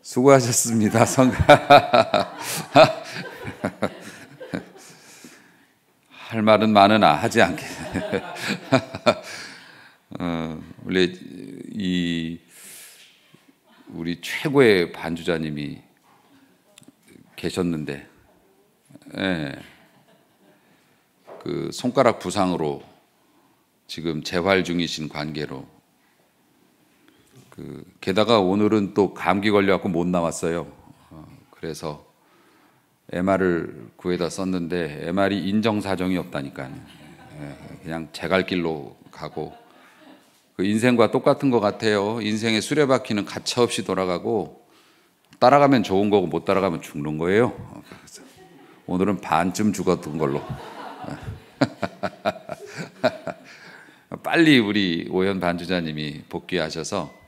수고하셨습니다. 할 말은 많으나 하지 않게. 원래 우리 최고의 반주자님이 계셨는데, 예, 그 손가락 부상으로 지금 재활 중이신 관계로, 게다가 오늘은 또 감기 걸려갖고 못 나왔어요. 그래서 MR을 구해다 썼는데 MR이 인정사정이 없다니까요. 그냥 제 갈 길로 가고, 그 인생과 똑같은 것 같아요. 인생의 수레바퀴는 가차없이 돌아가고 따라가면 좋은 거고 못 따라가면 죽는 거예요. 그래서 오늘은 반쯤 죽었던 걸로. 빨리 우리 오현 반주자님이 복귀하셔서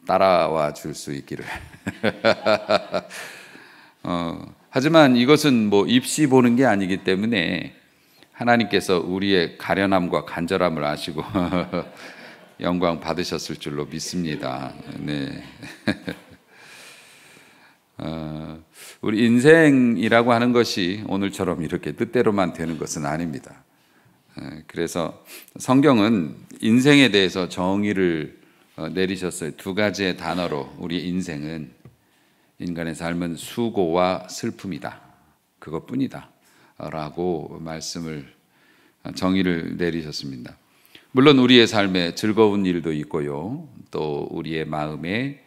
따라와 줄 수 있기를. 하지만 이것은 뭐 입시 보는 게 아니기 때문에 하나님께서 우리의 가련함과 간절함을 아시고 영광 받으셨을 줄로 믿습니다. 네. 우리 인생이라고 하는 것이 오늘처럼 이렇게 뜻대로만 되는 것은 아닙니다. 그래서 성경은 인생에 대해서 정의를 내리셨어요. 두 가지의 단어로 우리 인생은, 인간의 삶은 수고와 슬픔이다, 그것뿐이다 라고 정의를 내리셨습니다. 물론 우리의 삶에 즐거운 일도 있고요, 또 우리의 마음에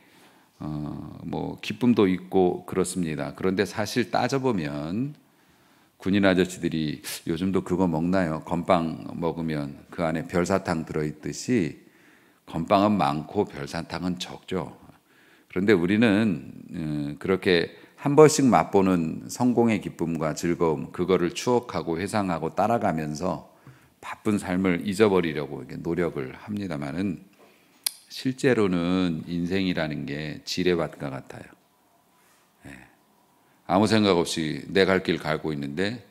기쁨도 있고 그렇습니다. 그런데 사실 따져보면 군인 아저씨들이 요즘도 그거 먹나요? 건빵 먹으면 그 안에 별사탕 들어있듯이 건빵은 많고 별사탕은 적죠. 그런데 우리는 그렇게 한 번씩 맛보는 성공의 기쁨과 즐거움, 그거를 추억하고 회상하고 따라가면서 바쁜 삶을 잊어버리려고 노력을 합니다만은, 실제로는 인생이라는 게 지뢰밭과 같아요. 아무 생각 없이 내 갈 길 가고 있는데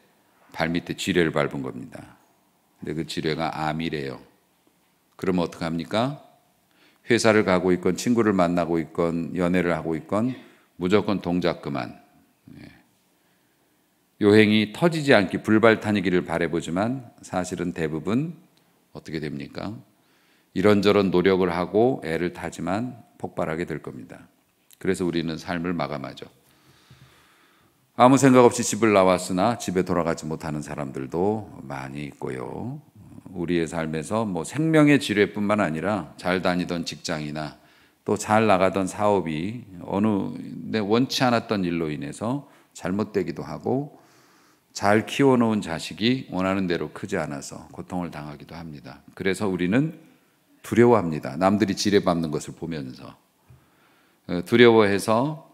발밑에 지뢰를 밟은 겁니다. 근데 그 지뢰가 암이래요. 그러면 어떡합니까? 회사를 가고 있건 친구를 만나고 있건 연애를 하고 있건 무조건 동작 그만. 요행이 터지지 않기, 불발탄이기를 바라보지만 사실은 대부분 어떻게 됩니까? 이런저런 노력을 하고 애를 타지만 폭발하게 될 겁니다. 그래서 우리는 삶을 마감하죠. 아무 생각 없이 집을 나왔으나 집에 돌아가지 못하는 사람들도 많이 있고요. 우리의 삶에서 생명의 지뢰뿐만 아니라 잘 다니던 직장이나 또 잘 나가던 사업이 어느 원치 않았던 일로 인해서 잘못되기도 하고, 잘 키워놓은 자식이 원하는 대로 크지 않아서 고통을 당하기도 합니다. 그래서 우리는 두려워합니다. 남들이 지뢰밟는 것을 보면서 두려워해서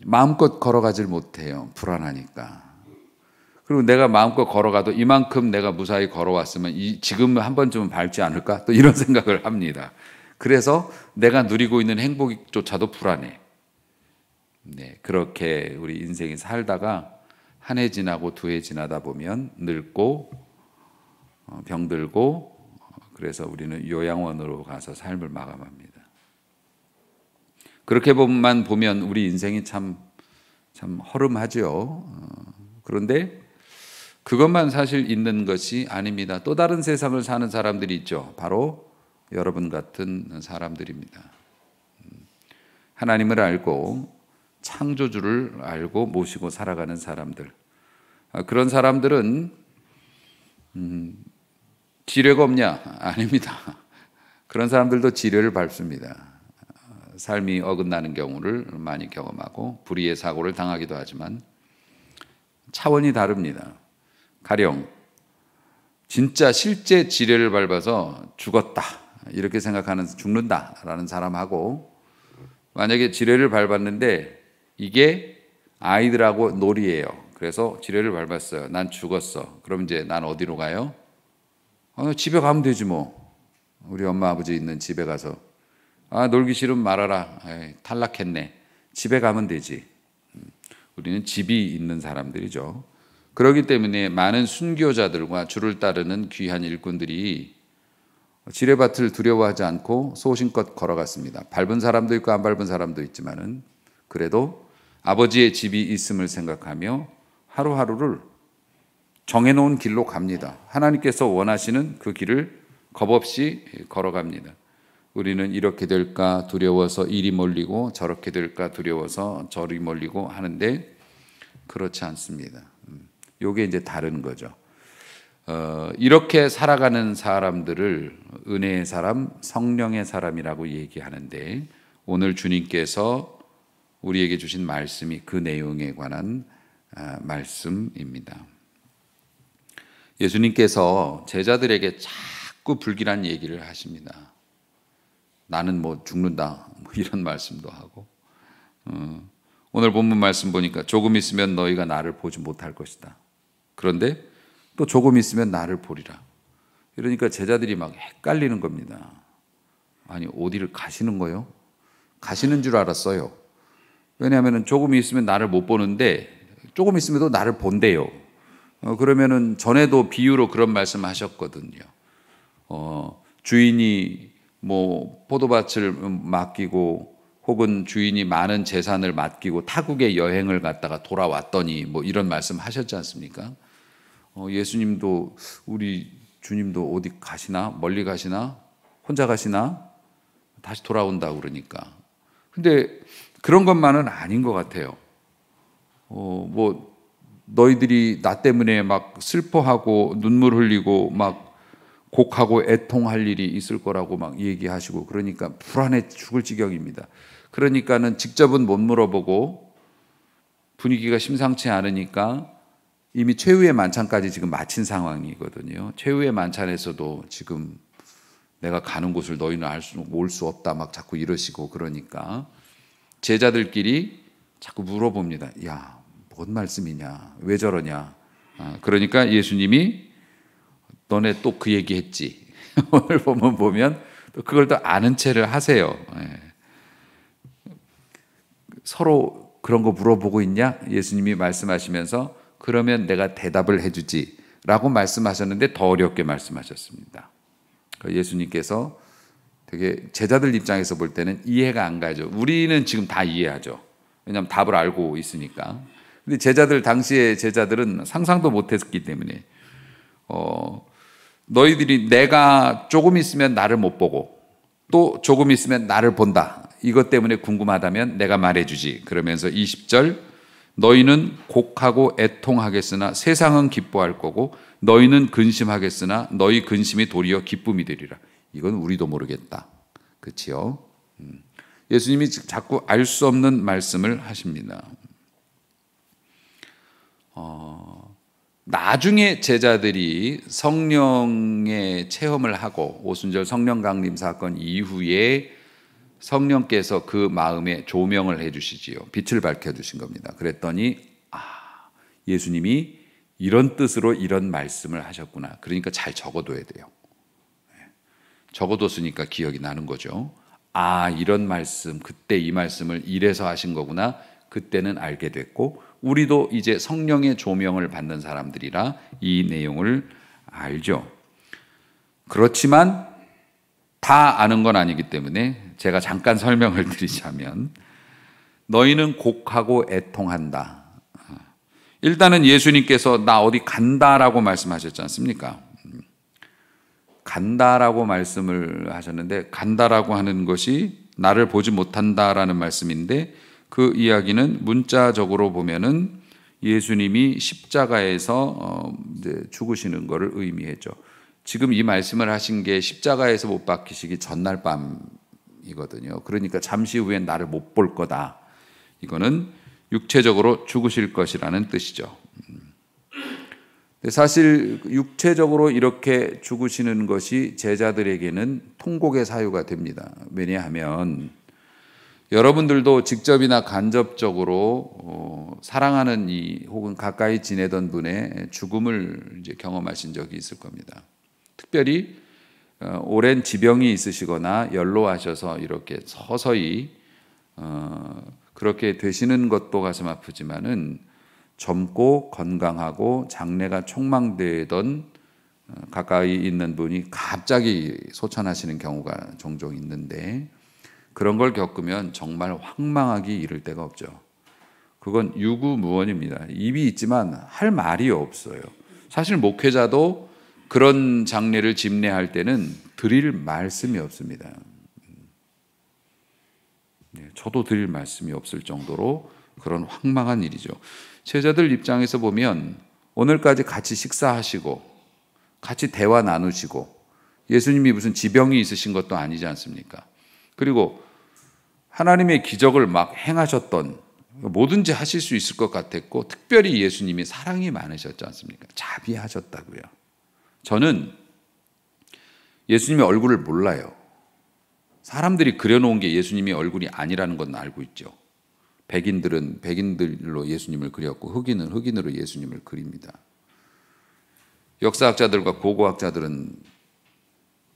마음껏 걸어가질 못해요. 불안하니까. 그리고 내가 마음껏 걸어가도 이만큼 내가 무사히 걸어왔으면 지금 한 번쯤은 밟지 않을까? 또 이런 생각을 합니다. 그래서 내가 누리고 있는 행복조차도 불안해. 네, 그렇게 우리 인생이 살다가 한 해 지나고 두 해 지나다 보면 늙고 병들고, 그래서 우리는 요양원으로 가서 삶을 마감합니다. 그렇게 보면 우리 인생이 참 허름하죠. 그런데 그것만 사실 있는 것이 아닙니다. 또 다른 세상을 사는 사람들이 있죠. 바로 여러분 같은 사람들입니다. 하나님을 알고 창조주를 알고 모시고 살아가는 사람들. 그런 사람들은 지뢰가 없냐? 아닙니다. 그런 사람들도 지뢰를 밟습니다. 삶이 어긋나는 경우를 많이 경험하고 불의의 사고를 당하기도 하지만 차원이 다릅니다. 가령 진짜 실제 지뢰를 밟아서 죽었다 이렇게 생각하는, 죽는다라는 사람하고, 만약에 지뢰를 밟았는데 이게 아이들하고 놀이예요. 그래서 지뢰를 밟았어요. 난 죽었어. 그럼 이제 난 어디로 가요? 집에 가면 되지 뭐. 우리 엄마 아버지 있는 집에 가서 놀기 싫으면 말아라. 탈락했네. 집에 가면 되지. 우리는 집이 있는 사람들이죠. 그렇기 때문에 많은 순교자들과 주를 따르는 귀한 일꾼들이 지뢰밭을 두려워하지 않고 소신껏 걸어갔습니다. 밟은 사람도 있고 안 밟은 사람도 있지만은 그래도 아버지의 집이 있음을 생각하며 하루하루를 정해놓은 길로 갑니다. 하나님께서 원하시는 그 길을 겁없이 걸어갑니다. 우리는 이렇게 될까 두려워서 이리 몰리고 저렇게 될까 두려워서 저리 몰리고 하는데 그렇지 않습니다. 요게 이제 다른 거죠. 이렇게 살아가는 사람들을 은혜의 사람, 성령의 사람이라고 얘기하는데 오늘 주님께서 우리에게 주신 말씀이 그 내용에 관한 말씀입니다. 예수님께서 제자들에게 자꾸 불길한 얘기를 하십니다. 나는 뭐 죽는다 뭐 이런 말씀도 하고 오늘 본문 말씀 보니까 조금 있으면 너희가 나를 보지 못할 것이다. 그런데 또 조금 있으면 나를 보리라. 이러니까 제자들이 막 헷갈리는 겁니다. 아니 어디를 가시는 거요? 가시는 줄 알았어요. 왜냐하면 조금 있으면 나를 못 보는데 조금 있으면 또 나를 본대요. 그러면은 전에도 비유로 그런 말씀하셨거든요. 주인이 뭐 포도밭을 맡기고 혹은 주인이 많은 재산을 맡기고 타국에 여행을 갔다가 돌아왔더니 뭐 이런 말씀 하셨지 않습니까? 예수님도 우리 주님도 어디 가시나 멀리 가시나 혼자 가시나 다시 돌아온다고 그러니까. 근데 그런 것만은 아닌 것 같아요. 뭐 너희들이 나 때문에 막 슬퍼하고 눈물 흘리고 막 곡하고 애통할 일이 있을 거라고 막 얘기하시고 그러니까 불안해 죽을 지경입니다. 그러니까는 직접은 못 물어보고 분위기가 심상치 않으니까 이미 최후의 만찬까지 지금 마친 상황이거든요. 최후의 만찬에서도 지금 내가 가는 곳을 너희는 올 수 없다 막 자꾸 이러시고 그러니까 제자들끼리 자꾸 물어봅니다. 야, 뭔 말씀이냐? 왜 저러냐? 그러니까 예수님이 너네 또 그 얘기 했지. 오늘 보면 또 그걸 또 아는 체를 하세요. 서로 그런 거 물어보고 있냐? 예수님이 말씀하시면서 그러면 내가 대답을 해주지 라고 말씀하셨는데 더 어렵게 말씀하셨습니다. 예수님께서 되게 제자들 입장에서 볼 때는 이해가 안 가죠. 우리는 지금 다 이해하죠. 왜냐하면 답을 알고 있으니까. 근데 당시의 제자들은 상상도 못했기 때문에 너희들이 내가 조금 있으면 나를 못 보고 또 조금 있으면 나를 본다. 이것 때문에 궁금하다면 내가 말해주지. 그러면서 20절 너희는 곡하고 애통하겠으나 세상은 기뻐할 거고 너희는 근심하겠으나 너희 근심이 도리어 기쁨이 되리라. 이건 우리도 모르겠다. 그렇지요? 예수님이 자꾸 알 수 없는 말씀을 하십니다. 나중에 제자들이 성령의 체험을 하고 오순절 성령 강림 사건 이후에 성령께서 그 마음에 조명을 해주시지요. 빛을 밝혀주신 겁니다. 그랬더니 예수님이 이런 뜻으로 이런 말씀을 하셨구나. 그러니까 잘 적어둬야 돼요. 적어뒀으니까 기억이 나는 거죠. 이런 말씀, 그때 이 말씀을 이래서 하신 거구나. 그때는 알게 됐고 우리도 이제 성령의 조명을 받는 사람들이라 이 내용을 알죠. 그렇지만 다 아는 건 아니기 때문에 제가 잠깐 설명을 드리자면 너희는 곡하고 애통한다. 일단은 예수님께서 나 어디 간다라고 말씀하셨지 않습니까? 간다라고 말씀을 하셨는데 간다라고 하는 것이 나를 보지 못한다라는 말씀인데 그 이야기는 문자적으로 보면은 예수님이 십자가에서 이제 죽으시는 것을 의미했죠. 지금 이 말씀을 하신 게 십자가에서 못 박히시기 전날 밤이거든요. 그러니까 잠시 후엔 나를 못 볼 거다. 이거는 육체적으로 죽으실 것이라는 뜻이죠. 사실 육체적으로 이렇게 죽으시는 것이 제자들에게는 통곡의 사유가 됩니다. 왜냐하면 여러분들도 직접이나 간접적으로 사랑하는 혹은 가까이 지내던 분의 죽음을 이제 경험하신 적이 있을 겁니다. 특별히 오랜 지병이 있으시거나 연로하셔서 이렇게 서서히 그렇게 되시는 것도 가슴 아프지만은 젊고 건강하고 장래가 촉망되던 가까이 있는 분이 갑자기 소천하시는 경우가 종종 있는데 그런 걸 겪으면 정말 황망하기 이를 데가 없죠. 그건 유구무원입니다. 입이 있지만 할 말이 없어요. 사실 목회자도 그런 장례를 집례할 때는 드릴 말씀이 없습니다. 저도 드릴 말씀이 없을 정도로 그런 황망한 일이죠. 제자들 입장에서 보면 오늘까지 같이 식사하시고 같이 대화 나누시고 예수님이 무슨 지병이 있으신 것도 아니지 않습니까? 그리고 하나님의 기적을 막 행하셨던, 뭐든지 하실 수 있을 것 같았고 특별히 예수님이 사랑이 많으셨지 않습니까? 자비하셨다고요. 저는 예수님의 얼굴을 몰라요. 사람들이 그려놓은 게 예수님의 얼굴이 아니라는 건 알고 있죠. 백인들은 백인들로 예수님을 그렸고 흑인은 흑인으로 예수님을 그립니다. 역사학자들과 고고학자들은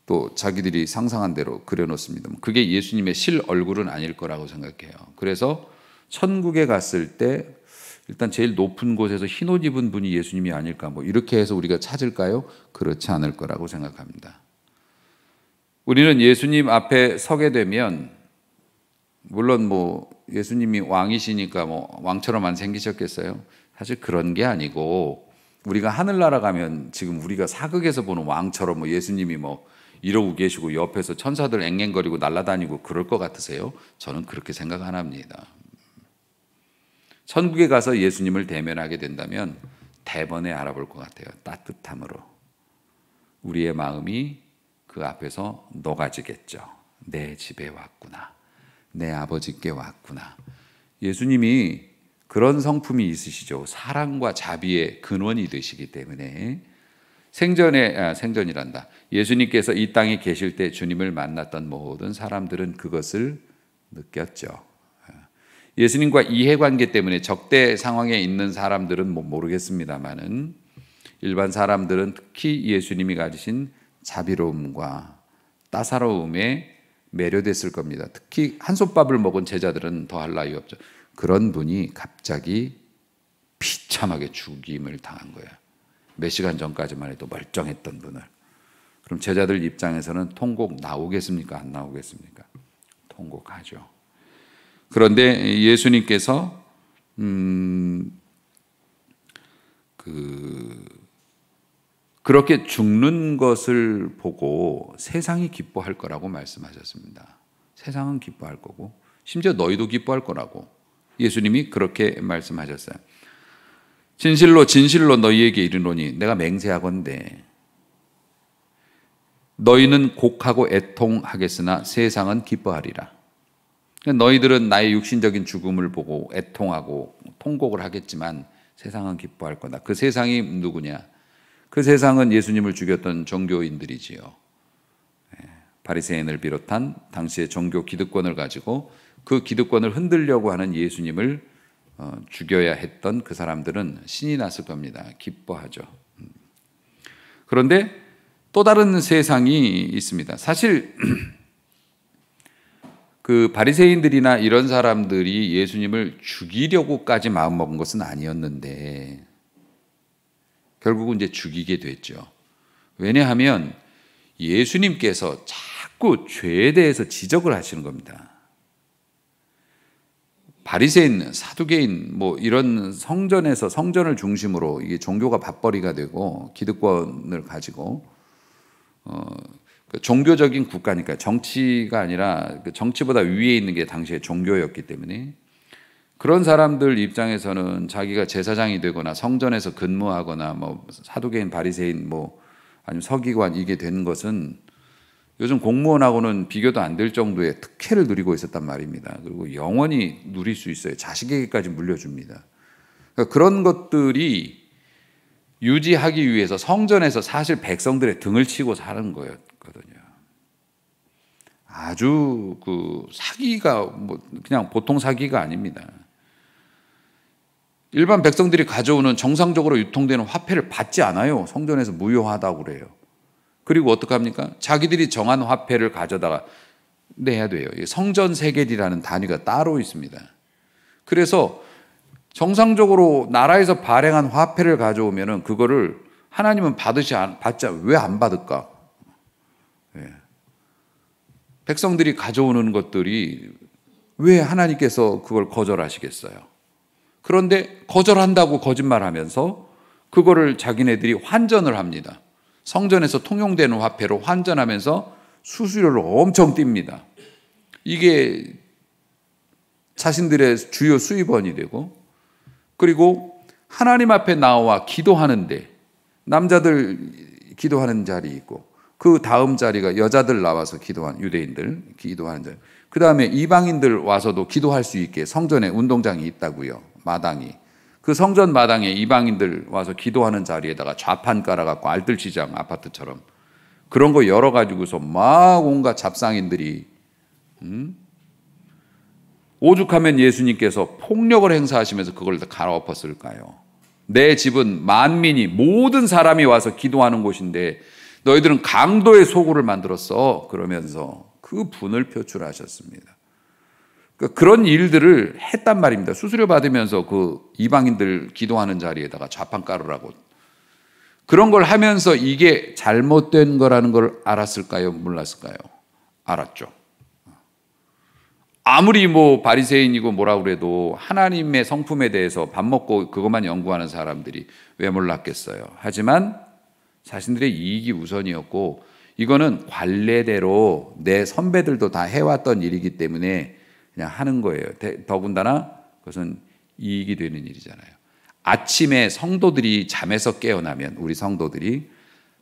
또 자기들이 상상한 대로 그려놓습니다. 그게 예수님의 실 얼굴은 아닐 거라고 생각해요. 그래서 천국에 갔을 때 일단 제일 높은 곳에서 흰 옷 입은 분이 예수님이 아닐까 이렇게 해서 우리가 찾을까요? 그렇지 않을 거라고 생각합니다. 우리는 예수님 앞에 서게 되면 물론 예수님이 왕이시니까 왕처럼 안 생기셨겠어요? 사실 그런 게 아니고 우리가 하늘나라 가면 지금 우리가 사극에서 보는 왕처럼 예수님이 이러고 계시고 옆에서 천사들 앵앵거리고 날아다니고 그럴 것 같으세요? 저는 그렇게 생각 안 합니다. 천국에 가서 예수님을 대면하게 된다면 대번에 알아볼 것 같아요. 따뜻함으로. 우리의 마음이 그 앞에서 녹아지겠죠. 내 집에 왔구나. 내 아버지께 왔구나. 예수님이 그런 성품이 있으시죠. 사랑과 자비의 근원이 되시기 때문에 생전이란다. 예수님께서 이 땅에 계실 때 주님을 만났던 모든 사람들은 그것을 느꼈죠. 예수님과 이해관계 때문에 적대 상황에 있는 사람들은 모르겠습니다만은 일반 사람들은 특히 예수님이 가지신 자비로움과 따사로움에 매료됐을 겁니다. 특히 한솥밥을 먹은 제자들은 더할 나위 없죠. 그런 분이 갑자기 비참하게 죽임을 당한 거예요. 몇 시간 전까지만 해도 멀쩡했던 분을. 그럼 제자들 입장에서는 통곡 나오겠습니까? 안 나오겠습니까? 통곡하죠. 그런데 예수님께서 그렇게 죽는 것을 보고 세상이 기뻐할 거라고 말씀하셨습니다. 세상은 기뻐할 거고 심지어 너희도 기뻐할 거라고 예수님이 그렇게 말씀하셨어요. 진실로 진실로 너희에게 이르노니 내가 맹세하건대 너희는 곡하고 애통하겠으나 세상은 기뻐하리라. 너희들은 나의 육신적인 죽음을 보고 애통하고 통곡을 하겠지만 세상은 기뻐할 거다. 그 세상이 누구냐? 그 세상은 예수님을 죽였던 종교인들이지요. 바리새인을 비롯한 당시의 종교 기득권을 가지고 그 기득권을 흔들려고 하는 예수님을 죽여야 했던 그 사람들은 신이 났을 겁니다. 기뻐하죠. 그런데 또 다른 세상이 있습니다. 사실 그 바리새인들이나 이런 사람들이 예수님을 죽이려고까지 마음먹은 것은 아니었는데 결국은 이제 죽이게 됐죠. 왜냐하면 예수님께서 자꾸 죄에 대해서 지적을 하시는 겁니다. 바리새인, 사두개인 이런 성전을 중심으로 이게 종교가 밥벌이가 되고 기득권을 가지고 종교적인 국가니까 정치가 아니라 정치보다 위에 있는 게 당시에 종교였기 때문에 그런 사람들 입장에서는 자기가 제사장이 되거나 성전에서 근무하거나 사두개인, 바리새인 아니면 서기관 이게 되는 것은 요즘 공무원하고는 비교도 안 될 정도의 특혜를 누리고 있었단 말입니다. 그리고 영원히 누릴 수 있어요. 자식에게까지 물려줍니다. 그러니까 그런 것들이 유지하기 위해서 성전에서 사실 백성들의 등을 치고 사는 거였거든요. 아주 사기가 그냥 보통 사기가 아닙니다. 일반 백성들이 가져오는 정상적으로 유통되는 화폐를 받지 않아요. 성전에서 무효하다고 그래요. 그리고 어떡합니까? 자기들이 정한 화폐를 가져다가 내야 돼요. 성전 세겔이라는 단위가 따로 있습니다. 그래서 정상적으로 나라에서 발행한 화폐를 가져오면은 그거를 하나님은 받자 왜 안 받을까? 예. 백성들이 가져오는 것들이 왜 하나님께서 그걸 거절하시겠어요? 그런데 거절한다고 거짓말하면서 그거를 자기네들이 환전을 합니다. 성전에서 통용되는 화폐로 환전하면서 수수료를 엄청 띱니다. 이게 자신들의 주요 수입원이 되고, 그리고 하나님 앞에 나와 기도하는데 남자들 기도하는 자리 있고 그 다음 자리가 여자들 나와서 기도하는, 유대인들 기도하는 자리, 그 다음에 이방인들 와서도 기도할 수 있게 성전에 운동장이 있다고요. 마당이. 그 성전 마당에 이방인들 와서 기도하는 자리에다가 좌판 깔아갖고 알뜰시장 아파트처럼 그런 거 열어가지고서 막 온갖 잡상인들이 오죽하면 예수님께서 폭력을 행사하시면서 그걸 다 갈아엎었을까요? 내 집은 만민이 모든 사람이 와서 기도하는 곳인데 너희들은 강도의 소굴을 만들었어. 그러면서 그 분을 표출하셨습니다. 그러니까 그런 일들을 했단 말입니다. 수수료 받으면서 그 이방인들 기도하는 자리에다가 좌판 깔으라고. 그런 걸 하면서 이게 잘못된 거라는 걸 알았을까요? 몰랐을까요? 알았죠. 아무리 뭐 바리새인이고 뭐라 그래도 하나님의 성품에 대해서 밥 먹고 그것만 연구하는 사람들이 왜 몰랐겠어요. 하지만 자신들의 이익이 우선이었고 이거는 관례대로 내 선배들도 다 해왔던 일이기 때문에 그냥 하는 거예요. 더군다나 그것은 이익이 되는 일이잖아요. 아침에 성도들이 잠에서 깨어나면 우리 성도들이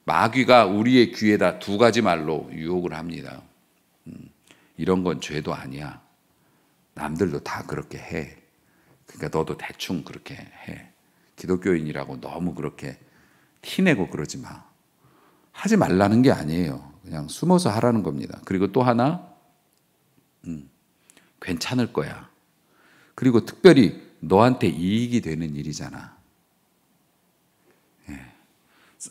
마귀가 우리의 귀에다 두 가지 말로 유혹을 합니다. 이런 건 죄도 아니야. 남들도 다 그렇게 해. 그러니까 너도 대충 그렇게 해. 기독교인이라고 너무 그렇게 티내고 그러지 마. 하지 말라는 게 아니에요. 그냥 숨어서 하라는 겁니다. 그리고 또 하나, 괜찮을 거야. 그리고 특별히 너한테 이익이 되는 일이잖아. 예.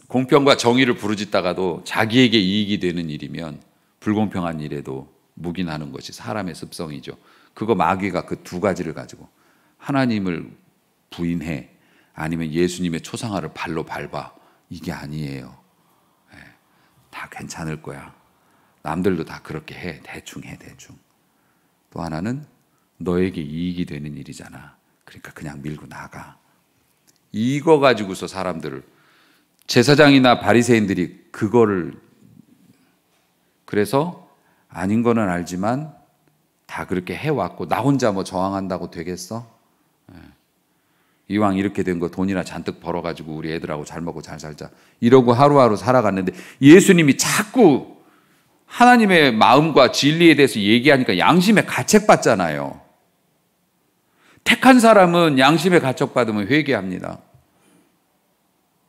공평과 정의를 부르짖다가도 자기에게 이익이 되는 일이면 불공평한 일에도 묵인하는 것이 사람의 습성이죠. 그거 마귀가 그 두 가지를 가지고 하나님을 부인해 아니면 예수님의 초상화를 발로 밟아. 이게 아니에요. 예. 다 괜찮을 거야. 남들도 다 그렇게 해. 대충 해, 대충. 또 하나는 너에게 이익이 되는 일이잖아. 그러니까 그냥 밀고 나가. 이거 가지고서 사람들을, 제사장이나 바리새인들이 그거를, 그래서 아닌 거는 알지만 다 그렇게 해왔고 나 혼자 뭐 저항한다고 되겠어? 이왕 이렇게 된 거 돈이나 잔뜩 벌어가지고 우리 애들하고 잘 먹고 잘 살자 이러고 하루하루 살아갔는데 예수님이 자꾸 하나님의 마음과 진리에 대해서 얘기하니까 양심의 가책받잖아요. 택한 사람은 양심의 가책받으면 회개합니다.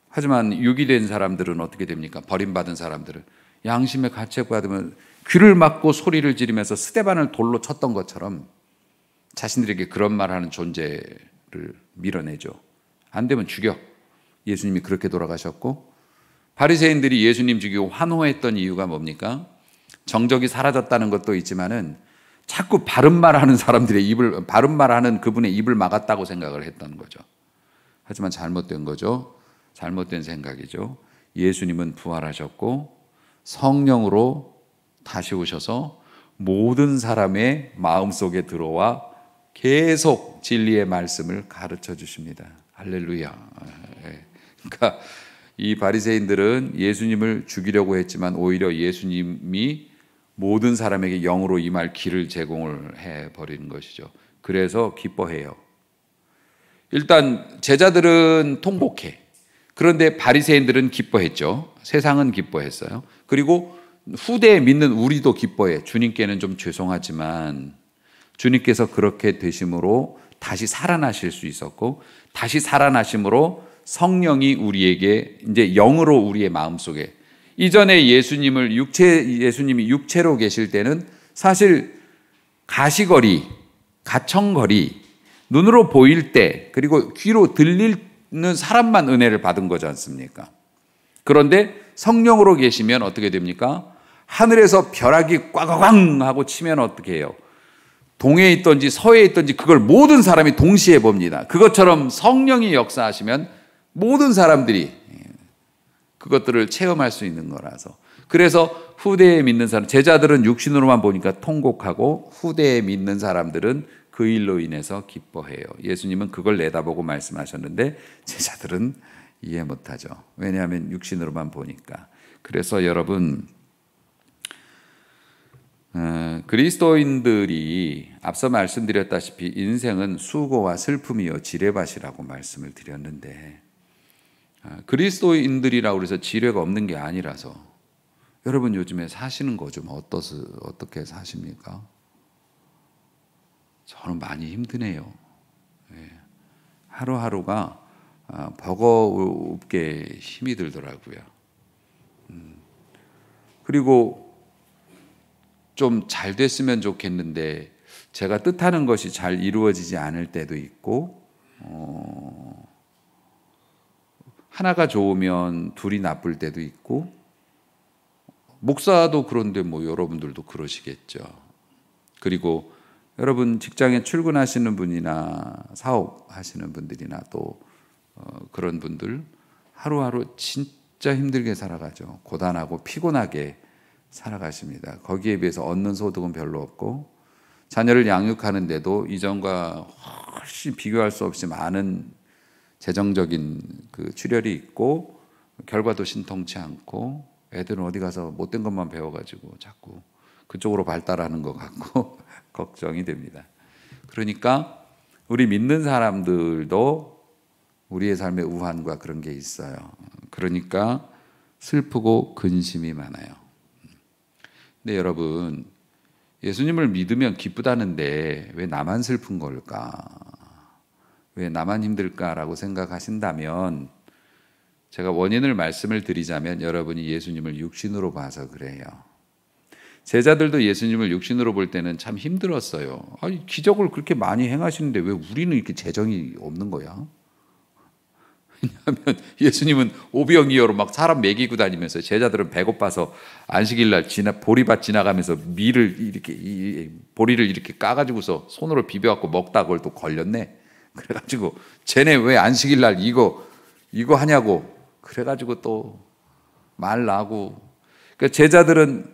하지만 유기된 사람들은 어떻게 됩니까? 버림받은 사람들은 양심의 가책받으면 귀를 막고 소리를 지르면서 스데반을 돌로 쳤던 것처럼 자신들에게 그런 말하는 존재를 밀어내죠. 안 되면 죽여. 예수님이 그렇게 돌아가셨고, 바리새인들이 예수님 죽이고 환호했던 이유가 뭡니까? 정적이 사라졌다는 것도 있지만은 자꾸 바른 말하는 사람들의 입을, 바른 말하는 그분의 입을 막았다고 생각을 했던 거죠. 하지만 잘못된 거죠. 잘못된 생각이죠. 예수님은 부활하셨고 성령으로 다시 오셔서 모든 사람의 마음속에 들어와 계속 진리의 말씀을 가르쳐 주십니다. 할렐루야. 그러니까 이 바리새인들은 예수님을 죽이려고 했지만 오히려 예수님이 모든 사람에게 영으로 임할 길을 제공을 해버리는 것이죠. 그래서 기뻐해요. 일단 제자들은 통곡해. 그런데 바리새인들은 기뻐했죠. 세상은 기뻐했어요. 그리고 후대에 믿는 우리도 기뻐해. 주님께는 좀 죄송하지만 주님께서 그렇게 되심으로 다시 살아나실 수 있었고, 다시 살아나심으로 성령이 우리에게 이제 영으로 우리의 마음속에, 이전에 예수님이 육체로 계실 때는 사실 가시거리, 가청거리, 눈으로 보일 때 그리고 귀로 들리는 사람만 은혜를 받은 거지 않습니까? 그런데 성령으로 계시면 어떻게 됩니까? 하늘에서 벼락이 꽝꽝 하고 치면 어떻게 해요? 동해에 있든지 서해에 있든지 그걸 모든 사람이 동시에 봅니다. 그것처럼 성령이 역사하시면 모든 사람들이 그것들을 체험할 수 있는 거라서. 그래서 후대에 믿는 사람, 제자들은 육신으로만 보니까 통곡하고 후대에 믿는 사람들은 그 일로 인해서 기뻐해요. 예수님은 그걸 내다보고 말씀하셨는데 제자들은 이해 못하죠. 왜냐하면 육신으로만 보니까. 그래서 여러분, 그리스도인들이 앞서 말씀드렸다시피 인생은 수고와 슬픔이요 지뢰밭이라고 말씀을 드렸는데, 그리스도인들이라고 해서 지뢰가 없는 게 아니라서, 여러분 요즘에 사시는 거 좀 어떻게 사십니까? 저는 많이 힘드네요. 하루하루가 버거웁게 힘이 들더라고요. 그리고 좀 잘 됐으면 좋겠는데 제가 뜻하는 것이 잘 이루어지지 않을 때도 있고, 하나가 좋으면 둘이 나쁠 때도 있고, 목사도 그런데 뭐 여러분들도 그러시겠죠. 그리고 여러분 직장에 출근하시는 분이나 사업하시는 분들이나 또 그런 분들 하루하루 진짜 힘들게 살아가죠. 고단하고 피곤하게 살아가십니다. 거기에 비해서 얻는 소득은 별로 없고, 자녀를 양육하는데도 이전과 훨씬 비교할 수 없이 많은 재정적인 그 출혈이 있고, 결과도 신통치 않고, 애들은 어디 가서 못된 것만 배워가지고 자꾸 그쪽으로 발달하는 것 같고 걱정이 됩니다. 그러니까 우리 믿는 사람들도 우리의 삶의 우환과 그런 게 있어요. 그러니까 슬프고 근심이 많아요. 근데 여러분, 예수님을 믿으면 기쁘다는데 왜 나만 슬픈 걸까? 왜 나만 힘들까라고 생각하신다면, 제가 원인을 말씀을 드리자면 여러분이 예수님을 육신으로 봐서 그래요. 제자들도 예수님을 육신으로 볼 때는 참 힘들었어요. 아니, 기적을 그렇게 많이 행하시는데 왜 우리는 이렇게 재정이 없는 거야? 왜냐하면 예수님은 오병이어로 막 사람 먹이고 다니면서, 제자들은 배고파서 안식일날 보리밭 지나가면서 보리를 이렇게 까가지고서 손으로 비벼갖고 먹다 그걸 또 걸렸네. 그래가지고 쟤네 왜 안식일날 이거 하냐고 그래가지고 또 말 나고. 그러니까 제자들은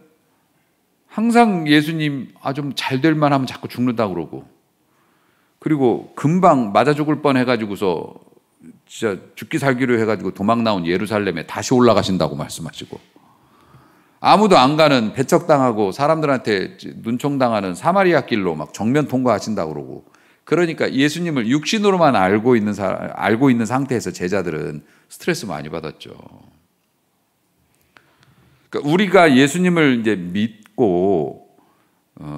항상 예수님 좀 잘 될 만하면 자꾸 죽는다 그러고, 그리고 금방 맞아 죽을 뻔 해가지고서 진짜 죽기 살기로 해가지고 도망 나온 예루살렘에 다시 올라가신다고 말씀하시고, 아무도 안 가는 배척당하고 사람들한테 눈총당하는 사마리아 길로 막 정면 통과하신다고 그러고. 그러니까 예수님을 육신으로만 알고 있는 상태에서 제자들은 스트레스 많이 받았죠. 그러니까 우리가 예수님을 이제 믿고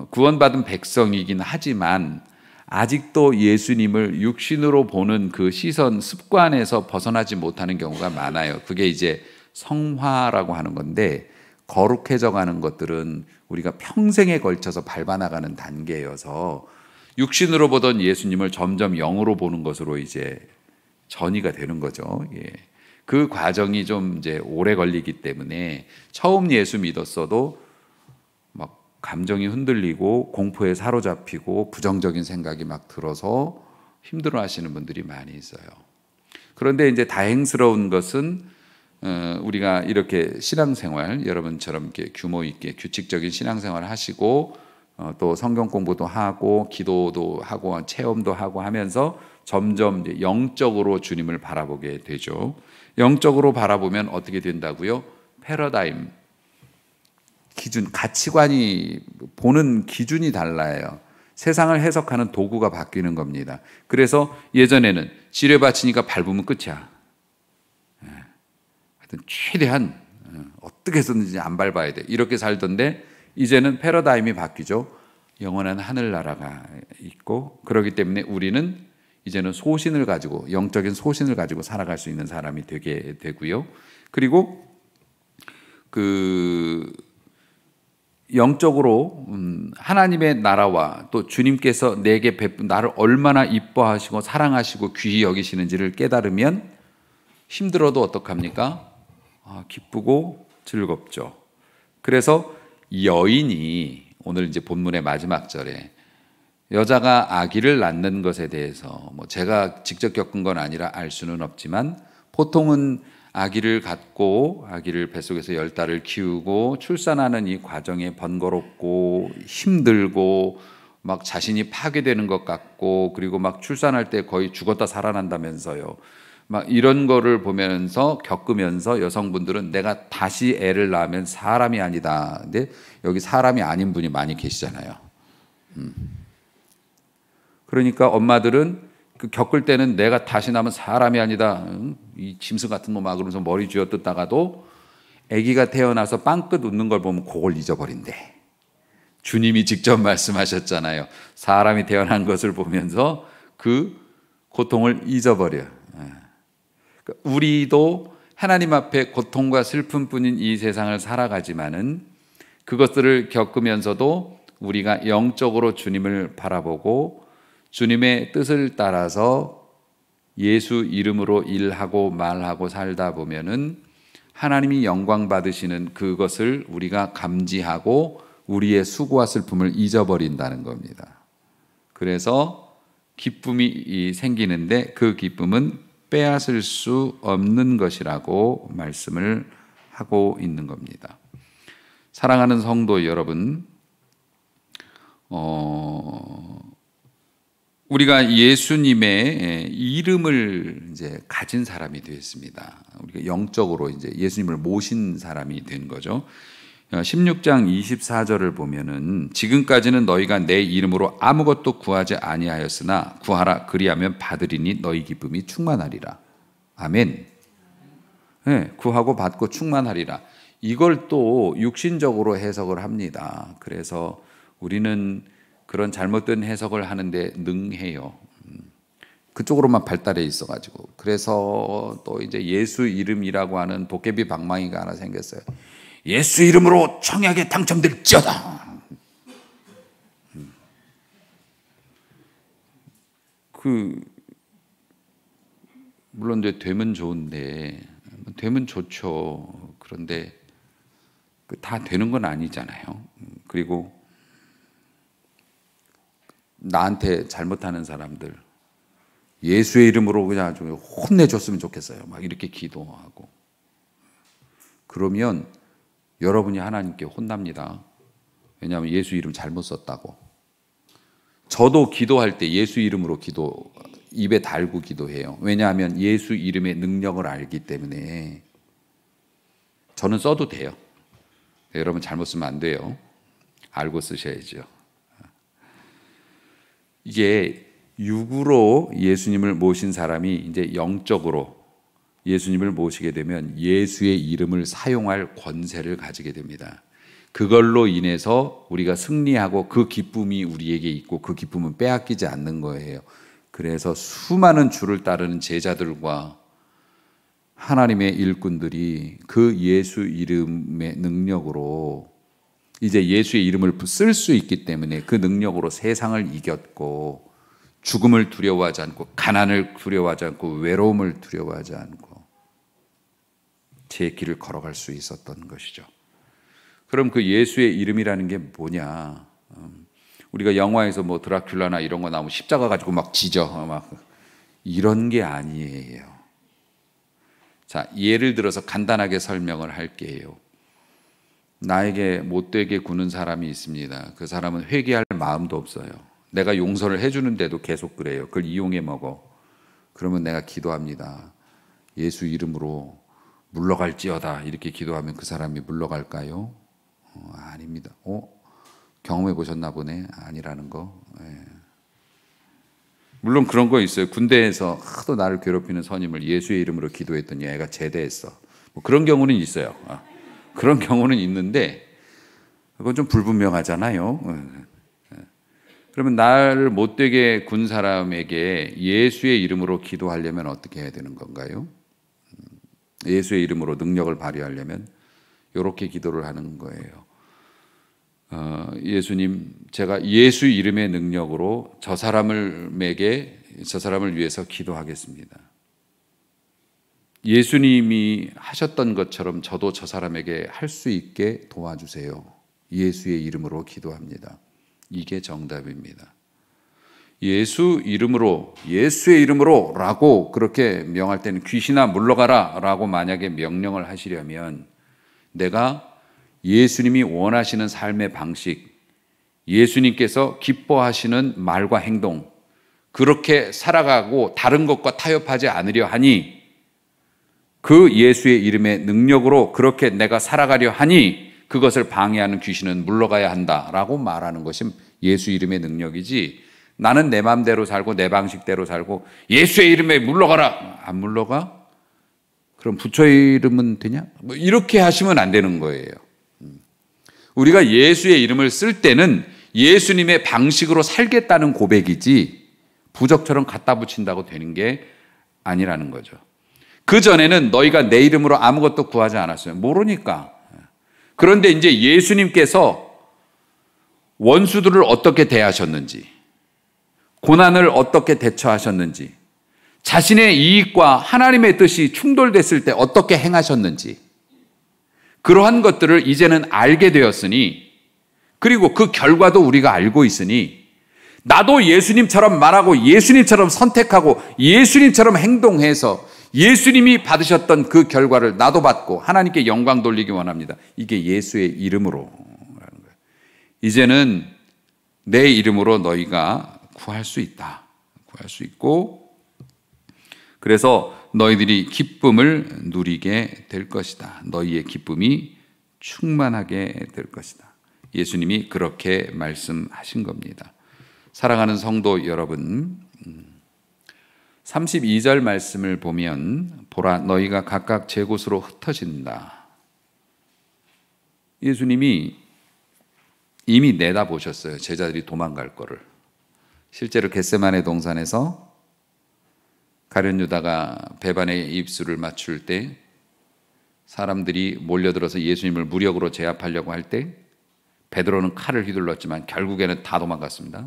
구원받은 백성이긴 하지만 아직도 예수님을 육신으로 보는 그 시선 습관에서 벗어나지 못하는 경우가 많아요. 그게 이제 성화라고 하는 건데, 거룩해져 가는 것들은 우리가 평생에 걸쳐서 밟아나가는 단계여서 육신으로 보던 예수님을 점점 영으로 보는 것으로 이제 전이가 되는 거죠. 예. 그 과정이 좀 이제 오래 걸리기 때문에 처음 예수 믿었어도 막 감정이 흔들리고 공포에 사로잡히고 부정적인 생각이 막 들어서 힘들어 하시는 분들이 많이 있어요. 그런데 이제 다행스러운 것은 우리가 이렇게 신앙생활, 여러분처럼 이렇게 규모 있게 규칙적인 신앙생활 하시고 또 성경 공부도 하고 기도도 하고 체험도 하고 하면서 점점 이제 영적으로 주님을 바라보게 되죠. 영적으로 바라보면 어떻게 된다고요? 패러다임, 기준, 가치관이 보는 기준이 달라요. 세상을 해석하는 도구가 바뀌는 겁니다. 그래서 예전에는 지뢰밭이니까 밟으면 끝이야. 하여튼 최대한 어떻게 해서든지 안 밟아야 돼. 이렇게 살던데 이제는 패러다임이 바뀌죠. 영원한 하늘나라가 있고, 그렇기 때문에 우리는 이제는 소신을 가지고, 영적인 소신을 가지고 살아갈 수 있는 사람이 되게 되고요. 그리고 영적으로 하나님의 나라와 또 주님께서 내게 나를 얼마나 이뻐하시고 사랑하시고 귀히 여기시는지를 깨달으면 힘들어도 어떡합니까? 기쁘고 즐겁죠. 그래서 여인이 오늘 이제 본문의 마지막 절에 여자가 아기를 낳는 것에 대해서 제가 직접 겪은 건 아니라 알 수는 없지만 보통은 아기를 갖고 아기를 뱃속에서 10달을 키우고 출산하는 이 과정에 번거롭고 힘들고 막 자신이 파괴되는 것 같고, 그리고 막 출산할 때 거의 죽었다 살아난다면서요. 막 이런 거를 보면서 겪으면서 여성분들은 내가 다시 애를 낳으면 사람이 아니다. 근데 여기 사람이 아닌 분이 많이 계시잖아요. 그러니까 엄마들은 그 겪을 때는 내가 다시 낳으면 사람이 아니다. 이 짐승 같은 놈아 그러면서 머리 쥐어뜯다가도 아기가 태어나서 빵긋 웃는 걸 보면 그걸 잊어버린대. 주님이 직접 말씀하셨잖아요. 사람이 태어난 것을 보면서 그 고통을 잊어버려. 우리도 하나님 앞에 고통과 슬픔뿐인 이 세상을 살아가지만은 그것들을 겪으면서도 우리가 영적으로 주님을 바라보고 주님의 뜻을 따라서 예수 이름으로 일하고 말하고 살다 보면은 하나님이 영광 받으시는 그것을 우리가 감지하고 우리의 수고와 슬픔을 잊어버린다는 겁니다. 그래서 기쁨이 생기는데 그 기쁨은 빼앗을 수 없는 것이라고 말씀을 하고 있는 겁니다. 사랑하는 성도 여러분, 우리가 예수님의 이름을 이제 가진 사람이 되었습니다. 우리가 영적으로 이제 예수님을 모신 사람이 된 거죠. 16장 24절을 보면은 지금까지는 너희가 내 이름으로 아무것도 구하지 아니하였으나 구하라 그리하면 받으리니 너희 기쁨이 충만하리라. 아멘. 네, 구하고 받고 충만하리라. 이걸 또 육신적으로 해석을 합니다. 그래서 우리는 그런 잘못된 해석을 하는데 능해요. 그쪽으로만 발달해 있어가지고. 그래서 또 이제 예수 이름이라고 하는 도깨비 방망이가 하나 생겼어요. 예수 이름으로 청약에 당첨될지어다. 물론 이제 되면 좋은데, 되면 좋죠. 그런데 다 되는 건 아니잖아요. 그리고 나한테 잘못하는 사람들 예수의 이름으로 그냥 좀 혼내줬으면 좋겠어요. 막 이렇게 기도하고. 그러면 여러분이 하나님께 혼납니다. 왜냐하면 예수 이름 잘못 썼다고. 저도 기도할 때 예수 이름으로 입에 달고 기도해요. 왜냐하면 예수 이름의 능력을 알기 때문에. 저는 써도 돼요. 여러분 잘못 쓰면 안 돼요. 알고 쓰셔야죠. 이게 육으로 예수님을 모신 사람이 이제 영적으로 예수님을 모시게 되면 예수의 이름을 사용할 권세를 가지게 됩니다. 그걸로 인해서 우리가 승리하고 그 기쁨이 우리에게 있고 그 기쁨은 빼앗기지 않는 거예요. 그래서 수많은 주를 따르는 제자들과 하나님의 일꾼들이 그 예수 이름의 능력으로 이제 예수의 이름을 쓸 수 있기 때문에 그 능력으로 세상을 이겼고 죽음을 두려워하지 않고 가난을 두려워하지 않고 외로움을 두려워하지 않고 제 길을 걸어갈 수 있었던 것이죠. 그럼 그 예수의 이름이라는 게 뭐냐? 우리가 영화에서 뭐 드라큘라나 이런 거 나오면 십자가 가지고 막 지져 막 이런 게 아니에요. 자, 예를 들어서 간단하게 설명을 할게요. 나에게 못되게 구는 사람이 있습니다. 그 사람은 회개할 마음도 없어요. 내가 용서를 해주는데도 계속 그래요. 그걸 이용해 먹어. 그러면 내가 기도합니다. 예수 이름으로 물러갈지어다 이렇게 기도하면 그 사람이 물러갈까요? 아닙니다. 경험해 보셨나 보네. 아니라는 거. 물론 그런 거 있어요. 군대에서 하도 나를 괴롭히는 선임을 예수의 이름으로 기도했더니 애가 제대했어. 뭐 그런 경우는 있어요. 그런 경우는 있는데 그건 좀 불분명하잖아요. 그러면 나를 못되게 군 사람에게 예수의 이름으로 기도하려면 어떻게 해야 되는 건가요? 예수의 이름으로 능력을 발휘하려면 이렇게 기도를 하는 거예요. 예수님, 제가 예수 이름의 능력으로 저 사람을 위해서 기도하겠습니다. 예수님이 하셨던 것처럼 저도 저 사람에게 할 수 있게 도와주세요. 예수의 이름으로 기도합니다. 이게 정답입니다. 예수 이름으로, 예수의 이름으로 라고 그렇게 명할 때는 귀신아 물러가라 라고 만약에 명령을 하시려면 내가 예수님이 원하시는 삶의 방식, 예수님께서 기뻐하시는 말과 행동, 그렇게 살아가고 다른 것과 타협하지 않으려 하니, 그 예수의 이름의 능력으로 그렇게 내가 살아가려 하니 그것을 방해하는 귀신은 물러가야 한다라고 말하는 것이 예수 이름의 능력이지, 나는 내 마음대로 살고 내 방식대로 살고 예수의 이름에 물러가라, 안 물러가? 그럼 부처의 이름은 되냐? 뭐 이렇게 하시면 안 되는 거예요. 우리가 예수의 이름을 쓸 때는 예수님의 방식으로 살겠다는 고백이지 부적처럼 갖다 붙인다고 되는 게 아니라는 거죠. 그전에는 너희가 내 이름으로 아무것도 구하지 않았어요. 모르니까. 그런데 이제 예수님께서 원수들을 어떻게 대하셨는지, 고난을 어떻게 대처하셨는지, 자신의 이익과 하나님의 뜻이 충돌됐을 때 어떻게 행하셨는지, 그러한 것들을 이제는 알게 되었으니, 그리고 그 결과도 우리가 알고 있으니 나도 예수님처럼 말하고 예수님처럼 선택하고 예수님처럼 행동해서 예수님이 받으셨던 그 결과를 나도 받고 하나님께 영광 돌리기 원합니다. 이게 예수의 이름으로 라는 거예요. 이제는 내 이름으로 너희가 구할 수 있다. 구할 수 있고, 그래서 너희들이 기쁨을 누리게 될 것이다. 너희의 기쁨이 충만하게 될 것이다. 예수님이 그렇게 말씀하신 겁니다. 사랑하는 성도 여러분, 32절 말씀을 보면 보라 너희가 각각 제 곳으로 흩어진다. 예수님이 이미 내다보셨어요. 제자들이 도망갈 거를. 실제로 겟세마네 동산에서 가룟 유다가 배반의 입술을 맞출 때 사람들이 몰려들어서 예수님을 무력으로 제압하려고 할 때 베드로는 칼을 휘둘렀지만 결국에는 다 도망갔습니다.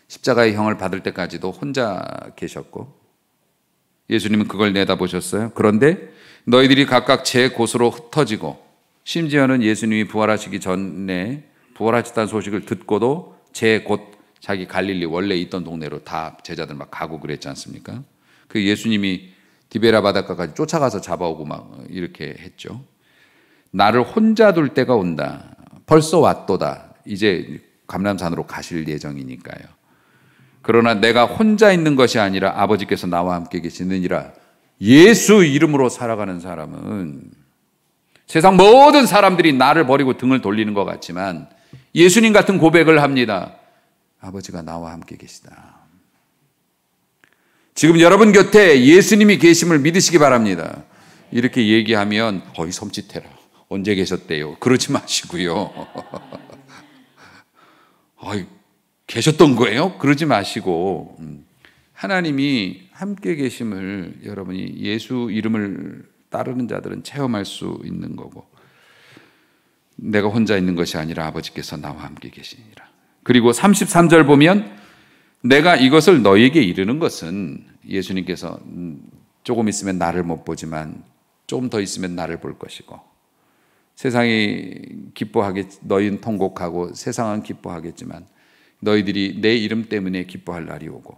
십자가의 형을 받을 때까지도 혼자 계셨고 예수님은 그걸 내다보셨어요. 그런데 너희들이 각각 제 곳으로 흩어지고, 심지어는 예수님이 부활하시기 전에 부활하셨다는 소식을 듣고도 제 곳, 자기 갈릴리 원래 있던 동네로 다 제자들 막 가고 그랬지 않습니까? 그 예수님이 디베라 바닷가까지 쫓아가서 잡아오고 막 이렇게 했죠. 나를 혼자 둘 때가 온다. 벌써 왔도다. 이제 감람산으로 가실 예정이니까요. 그러나 내가 혼자 있는 것이 아니라 아버지께서 나와 함께 계시느니라. 예수 이름으로 살아가는 사람은 세상 모든 사람들이 나를 버리고 등을 돌리는 것 같지만 예수님 같은 고백을 합니다. 아버지가 나와 함께 계시다. 지금 여러분 곁에 예수님이 계심을 믿으시기 바랍니다. 이렇게 얘기하면 어이 섬찟해라. 언제 계셨대요? 그러지 마시고요. 어이 계셨던 거예요? 그러지 마시고 하나님이 함께 계심을 여러분이 예수 이름을 따르는 자들은 체험할 수 있는 거고, 내가 혼자 있는 것이 아니라 아버지께서 나와 함께 계시니라. 그리고 33절 보면 내가 이것을 너희에게 이르는 것은, 예수님께서 조금 있으면 나를 못 보지만 조금 더 있으면 나를 볼 것이고, 세상이 너희는 통곡하고 세상은 기뻐하겠지만 너희들이 내 이름 때문에 기뻐할 날이 오고,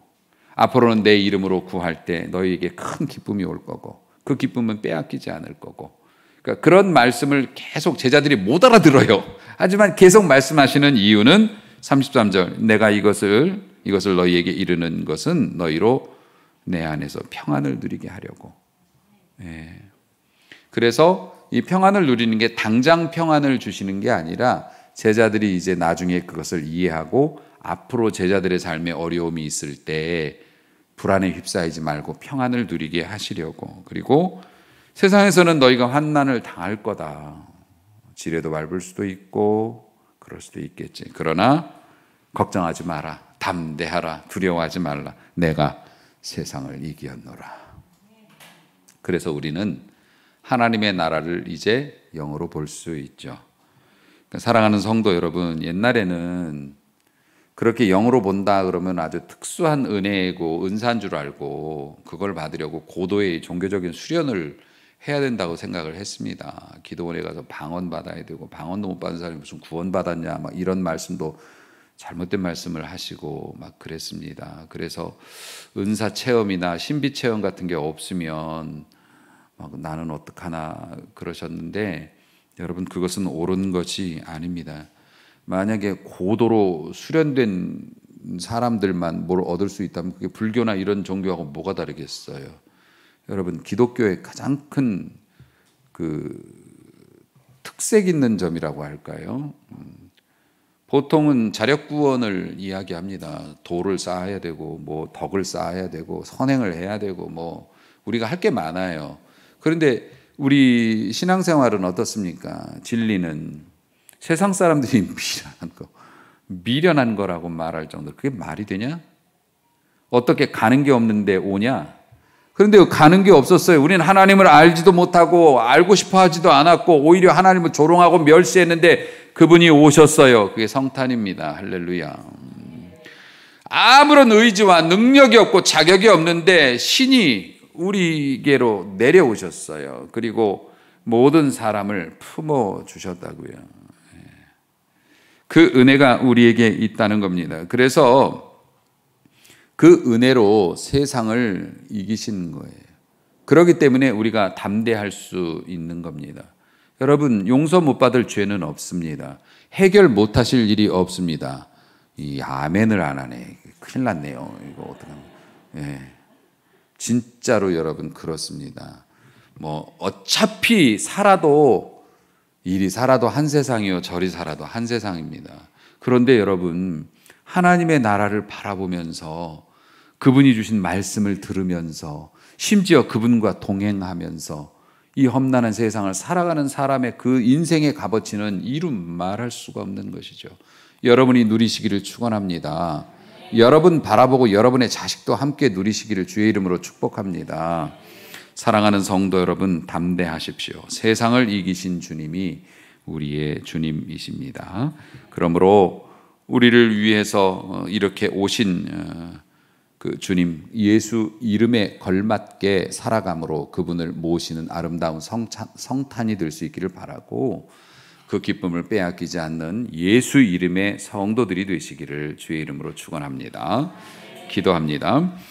앞으로는 내 이름으로 구할 때 너희에게 큰 기쁨이 올 거고, 그 기쁨은 빼앗기지 않을 거고. 그러니까 그런 말씀을 계속 제자들이 못 알아들어요. 하지만 계속 말씀하시는 이유는 33절, 내가 이것을 너희에게 이르는 것은 너희로 내 안에서 평안을 누리게 하려고. 예. 그래서 이 평안을 누리는 게 당장 평안을 주시는 게 아니라 제자들이 이제 나중에 그것을 이해하고 앞으로 제자들의 삶에 어려움이 있을 때 불안에 휩싸이지 말고 평안을 누리게 하시려고. 그리고 세상에서는 너희가 환난을 당할 거다. 지뢰도 밟을 수도 있고 그럴 수도 있겠지. 그러나 걱정하지 마라. 담대하라. 두려워하지 말라. 내가 세상을 이기었노라. 그래서 우리는 하나님의 나라를 이제 영으로 볼 수 있죠. 사랑하는 성도 여러분, 옛날에는 그렇게 영으로 본다 그러면 아주 특수한 은혜고 은사인 줄 알고 그걸 받으려고 고도의 종교적인 수련을 해야 된다고 생각을 했습니다. 기도원에 가서 방언 받아야 되고, 방언도 못 받은 사람이 무슨 구원 받았냐 막 이런 말씀도 잘못된 말씀을 하시고 막 그랬습니다. 그래서 은사 체험이나 신비 체험 같은 게 없으면 막 나는 어떡하나 그러셨는데, 여러분 그것은 옳은 것이 아닙니다. 만약에 고도로 수련된 사람들만 뭘 얻을 수 있다면 그게 불교나 이런 종교하고 뭐가 다르겠어요? 여러분, 기독교의 가장 큰 그 특색 있는 점이라고 할까요? 보통은 자력구원을 이야기합니다. 도를 쌓아야 되고 뭐 덕을 쌓아야 되고 선행을 해야 되고 뭐 우리가 할 게 많아요. 그런데 우리 신앙생활은 어떻습니까? 진리는 세상 사람들이 미련한 거라고 말할 정도로, 그게 말이 되냐? 어떻게 가는 게 없는데 오냐? 그런데 가는 게 없었어요. 우리는 하나님을 알지도 못하고 알고 싶어 하지도 않았고 오히려 하나님을 조롱하고 멸시했는데 그분이 오셨어요. 그게 성탄입니다. 할렐루야. 아무런 의지와 능력이 없고 자격이 없는데 신이 우리에게로 내려오셨어요. 그리고 모든 사람을 품어 주셨다고요. 그 은혜가 우리에게 있다는 겁니다. 그래서 그 은혜로 세상을 이기신 거예요. 그렇기 때문에 우리가 담대할 수 있는 겁니다. 여러분, 용서 못 받을 죄는 없습니다. 해결 못 하실 일이 없습니다. 이 아멘을 안 하네. 큰일 났네요. 이거 어떡하나. 예. 진짜로 여러분 그렇습니다. 뭐 어차피 살아도 이리 살아도 한 세상이요 저리 살아도 한 세상입니다. 그런데 여러분, 하나님의 나라를 바라보면서 그분이 주신 말씀을 들으면서 심지어 그분과 동행하면서 이 험난한 세상을 살아가는 사람의 그 인생의 값어치는 이루 말할 수가 없는 것이죠. 여러분이 누리시기를 축원합니다. 여러분 바라보고 여러분의 자식도 함께 누리시기를 주의 이름으로 축복합니다. 사랑하는 성도 여러분, 담대하십시오. 세상을 이기신 주님이 우리의 주님이십니다. 그러므로 우리를 위해서 이렇게 오신 그 주님, 예수 이름에 걸맞게 살아감으로 그분을 모시는 아름다운 성탄이 될 수 있기를 바라고, 그 기쁨을 빼앗기지 않는 예수 이름의 성도들이 되시기를 주의 이름으로 축원합니다. 기도합니다.